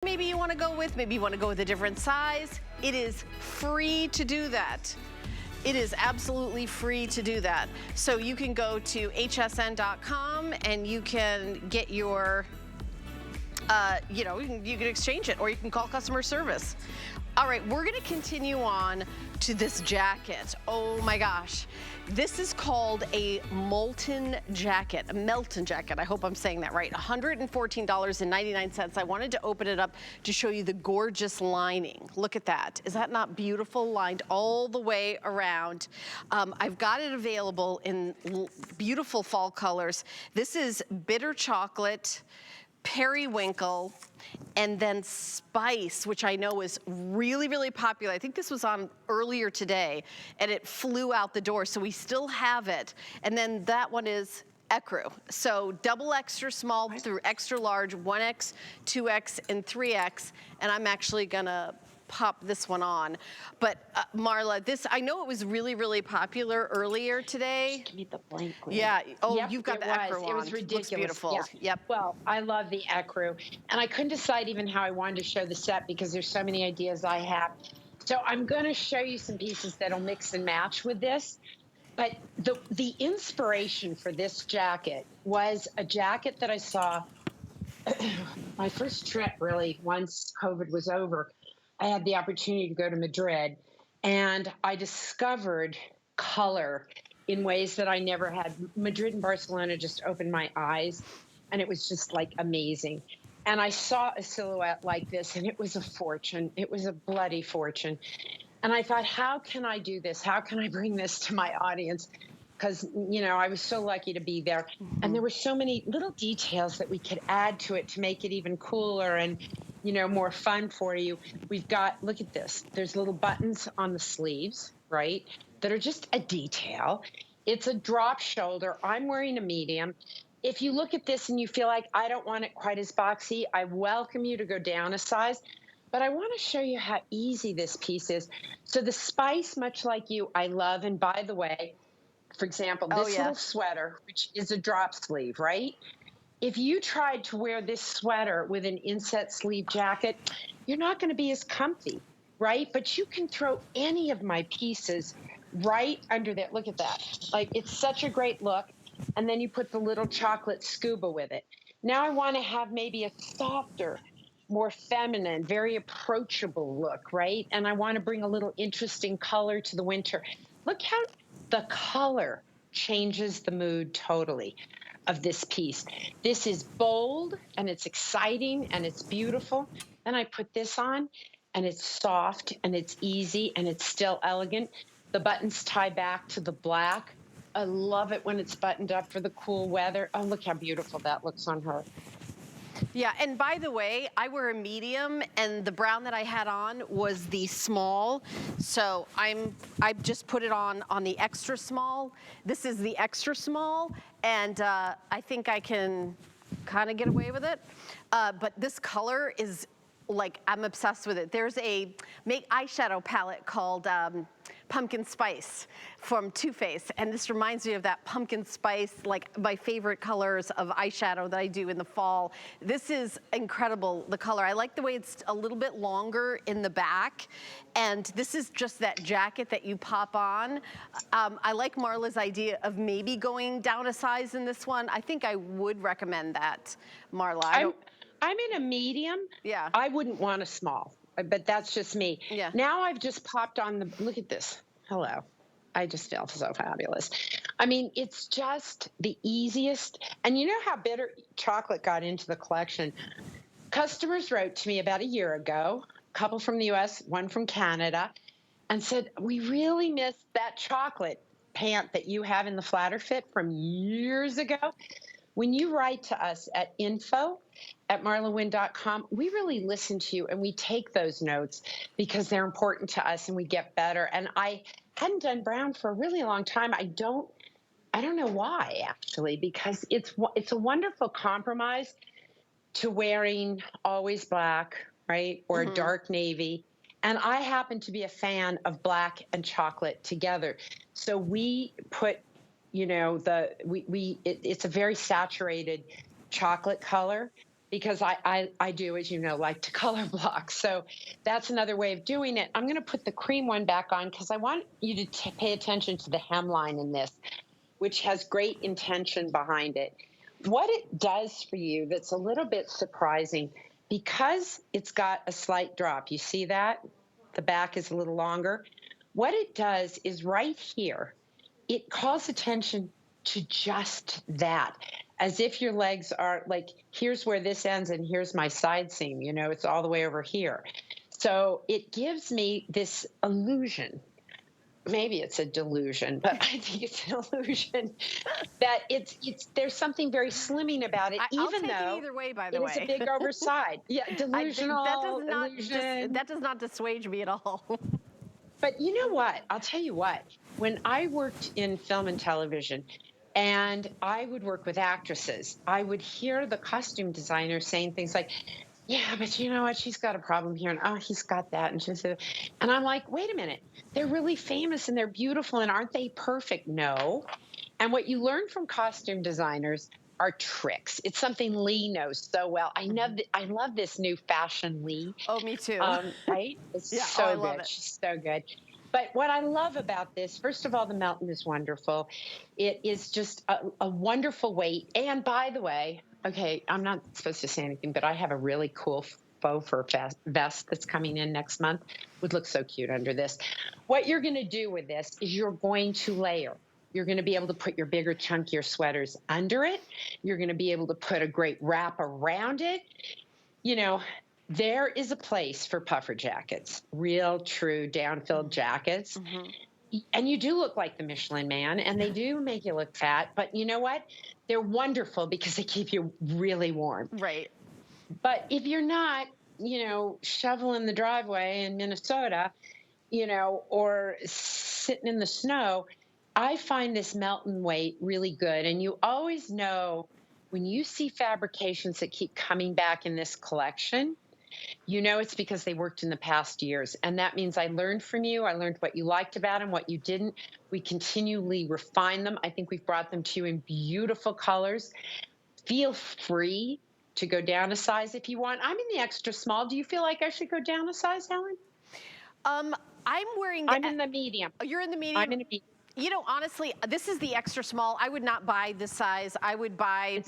maybe you want to go with. Maybe you want to go with a different size. It is free to do that. It is absolutely free to do that. So you can go to hsn.com and you can get your, you can exchange it, or you can call customer service. All right, we're gonna continue on to this jacket. Oh my gosh. This is called a Melton jacket, a Melton jacket. I hope I'm saying that right. $114.99. I wanted to open it up to show you the gorgeous lining. Look at that. Is that not beautiful? Lined all the way around. I've got it available in beautiful fall colors. This is bitter chocolate, periwinkle, and then spice, which I know is really, really popular. I think this was on earlier today, and it flew out the door, so we still have it. And then that one is ecru. So double extra small through extra large, 1X, 2X, and 3X. And I'm actually gonna pop this one on. But Marla, this, I know it was really, really popular earlier today. Just give me the blank one. Yeah, oh, yep, you've got the ecru on. It was ridiculous. Looks beautiful, yeah. Yep. Well, I love the ecru. And I couldn't decide even how I wanted to show the set because there's so many ideas I have. So I'm gonna show you some pieces that'll mix and match with this. But the inspiration for this jacket was a jacket that I saw my first trip, really, once COVID was over. I had the opportunity to go to Madrid, and I discovered color in ways that I never had. Madrid and Barcelona just opened my eyes, and it was just like amazing. And I saw a silhouette like this, and it was a fortune. It was a bloody fortune. And I thought, how can I do this? How can I bring this to my audience? Because, I was so lucky to be there. And there were so many little details that we could add to it to make it even cooler and, more fun for you. We've got, look at this. There's little buttons on the sleeves, right, that are just a detail. It's a drop shoulder. I'm wearing a medium. If you look at this and you feel like I don't want it quite as boxy, I welcome you to go down a size. But I want to show you how easy this piece is. So the spice, much like you, I love. And by the way, for example, this little sweater, which is a drop sleeve, right? If you tried to wear this sweater with an inset sleeve jacket, you're not going to be as comfy, right? But you can throw any of my pieces right under that. Look at that. Like, it's such a great look. And then you put the little chocolate scuba with it. Now I want to have maybe a softer, more feminine, very approachable look, right? And I want to bring a little interesting color to the winter. Look how the color changes the mood totally of this piece. This is bold, and it's exciting, and it's beautiful. Then I put this on, and it's soft, and it's easy, and it's still elegant. The buttons tie back to the black. I love it when it's buttoned up for the cool weather. Oh, look how beautiful that looks on her. Yeah, and by the way, I wear a medium, and the brown that I had on was the small. So I just put it on the extra small. This is the extra small, and I think I can kind of get away with it. But this color is, like, I'm obsessed with it. There's a eyeshadow palette called Pumpkin Spice from Too Faced, and this reminds me of that pumpkin spice, like my favorite colors of eyeshadow that I do in the fall. This is incredible, the color. I like the way it's a little bit longer in the back, and this is just that jacket that you pop on. I like Marla's idea of maybe going down a size in this one. I think I would recommend that, Marla. I'm in a medium. Yeah. I wouldn't want a small, but that's just me. Yeah. Now I've just popped on the, look at this. Hello. I just feel so fabulous. I mean, it's just the easiest. And you know how bitter chocolate got into the collection? Customers wrote to me about a year ago, a couple from the US, one from Canada, and said, we really missed that chocolate pant that you have in the flatter fit from years ago. When you write to us at info@marlawynne.com, we really listen to you, and we take those notes because they're important to us, and we get better. And I hadn't done brown for a really long time. I don't know why, actually, because it's a wonderful compromise to wearing always black, right, or a dark navy. And I happen to be a fan of black and chocolate together. So we put, it's a very saturated chocolate color, because I do, as you know, like to color block. So that's another way of doing it. I'm going to put the cream one back on because I want you to pay attention to the hemline in this, which has great intention behind it. What it does for you that's a little bit surprising, because it's got a slight drop. You see that? The back is a little longer. What it does is right here, it calls attention to just that, as if your legs are like, here's where this ends and here's my side seam, you know, it's all the way over here. So it gives me this illusion. Maybe it's a delusion, but I think it's an illusion that there's something very slimming about it, I'll even take though it either way, by the it is a way. big overside. Yeah, delusional illusion. That does not dissuade me at all. But you know what? I'll tell you what. When I worked in film and television, and I would work with actresses, I would hear the costume designer saying things like, yeah, but you know what? She's got a problem here, and oh, he's got that, and I'm like, wait a minute, they're really famous and they're beautiful, and aren't they perfect? No. And what you learn from costume designers are tricks. It's something Lee knows so well. I love this new fashion Lee. Oh, me too. Right? It's Yeah, so I good. love it. She's so good. But what I love about this, first of all, the Melton is wonderful. It is just a wonderful weight. And by the way, okay, I'm not supposed to say anything, but I have a really cool faux fur vest that's coming in next month. Would look so cute under this. What you're going to do with this is you're going to layer. You're going to be able to put your bigger, chunkier sweaters under it. You're going to be able to put a great wrap around it. You know, there is a place for puffer jackets, real, true, down-filled jackets. Mm-hmm. And you do look like the Michelin Man, and they do make you look fat. But you know what? They're wonderful because they keep you really warm. Right. But if you're not, you know, shoveling the driveway in Minnesota, you know, or sitting in the snow, I find this Melton weight really good. And you always know when you see fabrications that keep coming back in this collection, you know it's because they worked in the past years. And that means I learned from you. I learned what you liked about them, what you didn't. We continually refine them. I think we've brought them to you in beautiful colors. Feel free to go down a size if you want. I'm in the extra small. Do you feel like I should go down a size, Helen? I'm wearing I'm in the medium. You're in the medium? I'm in a medium. You know, honestly, this is the extra small. I would not buy this size. I would buy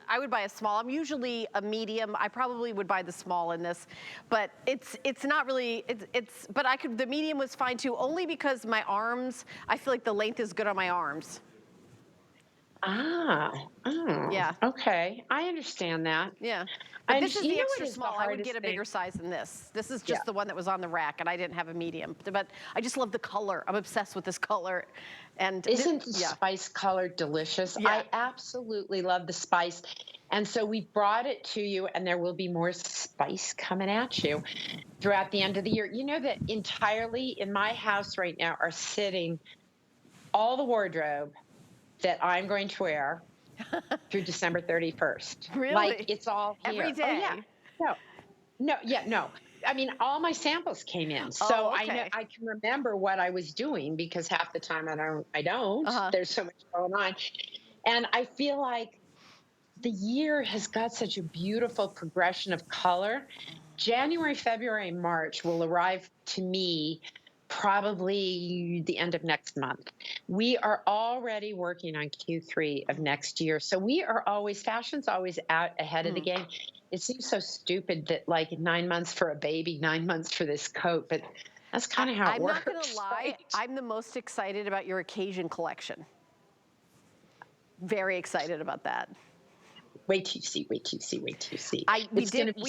I would buy a small. I'm usually a medium. I probably would buy the small in this, but it's not really, but the medium was fine too, only because my arms, I feel like the length is good on my arms. Yeah. Okay. I understand that. Yeah. But this is the extra small. I would get a bigger size than this. This is just the one that was on the rack, and I didn't have a medium. But I just love the color. I'm obsessed with this color. And isn't the spice color delicious? Yeah. I absolutely love the spice. And so we brought it to you, and there will be more spice coming at you throughout the end of the year. You know that entirely in my house right now are sitting all the wardrobe that I'm going to wear through December 31st. Really? Like, it's all here. Every day? Oh, yeah. No. I mean, all my samples came in. So okay. I can remember what I was doing, because half the time I don't. There's so much going on. And I feel like the year has got such a beautiful progression of color. January, February, March will arrive to me probably the end of next month. We are already working on Q3 of next year. So fashion's always out ahead of the game. It seems so stupid that like 9 months for a baby, 9 months for this coat, but that's kind of how it works. I'm not gonna lie, right? I'm the most excited about your occasion collection. Very excited about that. Wait till you see. We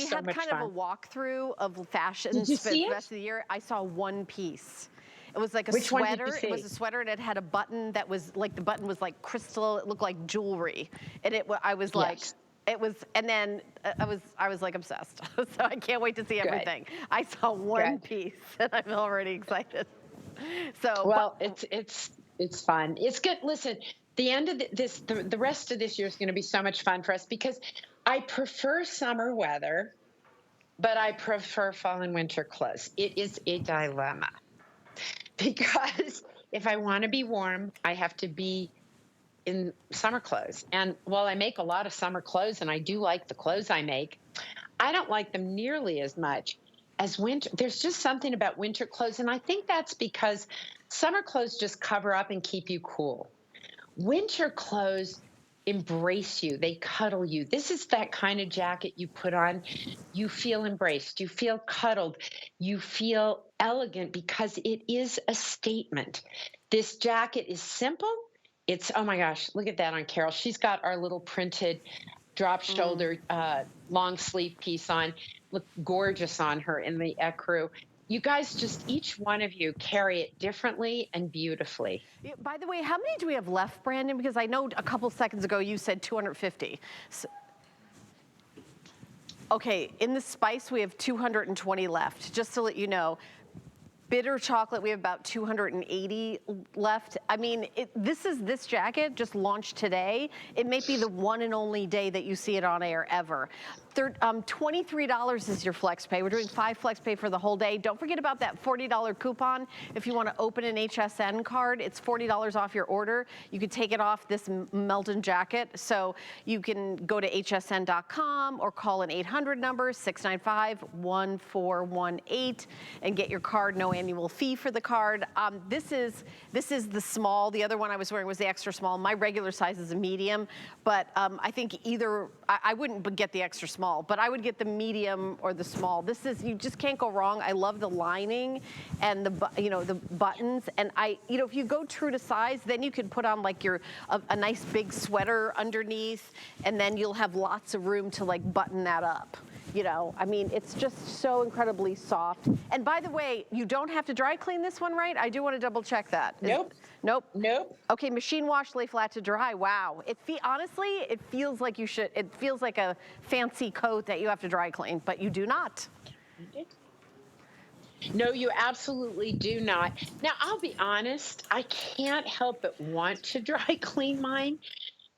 had kind of a walkthrough of fashions for the rest of the year. I saw one piece. It was like a sweater. It was a sweater, and it had a button that was like, the button was like crystal. It looked like jewelry, and I was like, it was, and then I was like obsessed. So I can't wait to see everything. I saw one piece, and I'm already excited. So well, it's fun. It's good. Listen. The end of the rest of this year is going to be so much fun for us, because I prefer summer weather, but I prefer fall and winter clothes. It is a dilemma, because if I want to be warm, I have to be in summer clothes. And while I make a lot of summer clothes and I do like the clothes I make, I don't like them nearly as much as winter. There's just something about winter clothes. And I think that's because summer clothes just cover up and keep you cool. Winter clothes embrace you, they cuddle you. This is that kind of jacket you put on, you feel embraced, you feel cuddled, you feel elegant because it is a statement. This jacket is simple. It's, oh my gosh, look at that on Carol. She's got our little printed drop shoulder long sleeve piece on. Look gorgeous on her in the ecru. You guys, just each one of you carry it differently and beautifully. By the way, how many do we have left, Brandon? Because I know a couple seconds ago you said 250. So, okay, in the spice we have 220 left, just to let you know. Bitter chocolate, we have about 280 left. I mean, this jacket just launched today. It may be the one and only day that you see it on air ever. $23 is your flex pay. We're doing 5 flex pay for the whole day. Don't forget about that $40 coupon. If you want to open an HSN card, it's $40 off your order. You can take it off this Melton jacket. So you can go to hsn.com or call an 800 number, 695-1418, and get your card. No annual fee for the card. This is the small. The other one I was wearing was the extra small. My regular size is a medium, but I think either, I wouldn't get the extra small, but I would get the medium or the small. This is, you just can't go wrong. I love the lining and the buttons. And if you go true to size, then you can put on like a nice big sweater underneath, and then you'll have lots of room to like button that up. I mean, it's just so incredibly soft. And by the way, you don't have to dry clean this one, right? I do want to double check that. Nope. Nope. Nope. Okay, machine wash, lay flat to dry. Wow. Honestly, it feels like you should. It feels like a fancy coat that you have to dry clean, but you do not. No, you absolutely do not. Now, I'll be honest, I can't help but want to dry clean mine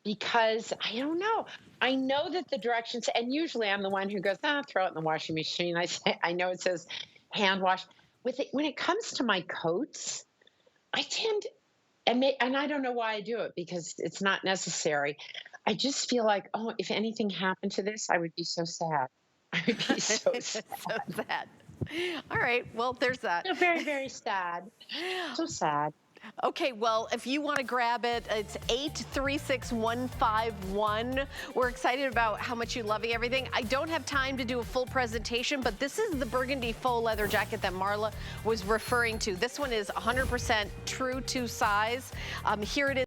because I don't know. I know that the directions, and usually I'm the one who goes, throw it in the washing machine. I know it says hand wash. When it comes to my coats, I tend, and I don't know why I do it because it's not necessary. I just feel like, oh, if anything happened to this, I would be so sad. I would be so sad. So sad. All right, well, there's that. Very, very sad. So sad. Okay, well, if you want to grab it, it's 836151. We're excited about how much you're loving everything. I don't have time to do a full presentation, but this is the burgundy faux leather jacket that Marla was referring to. This one is 100% true to size. Here it is.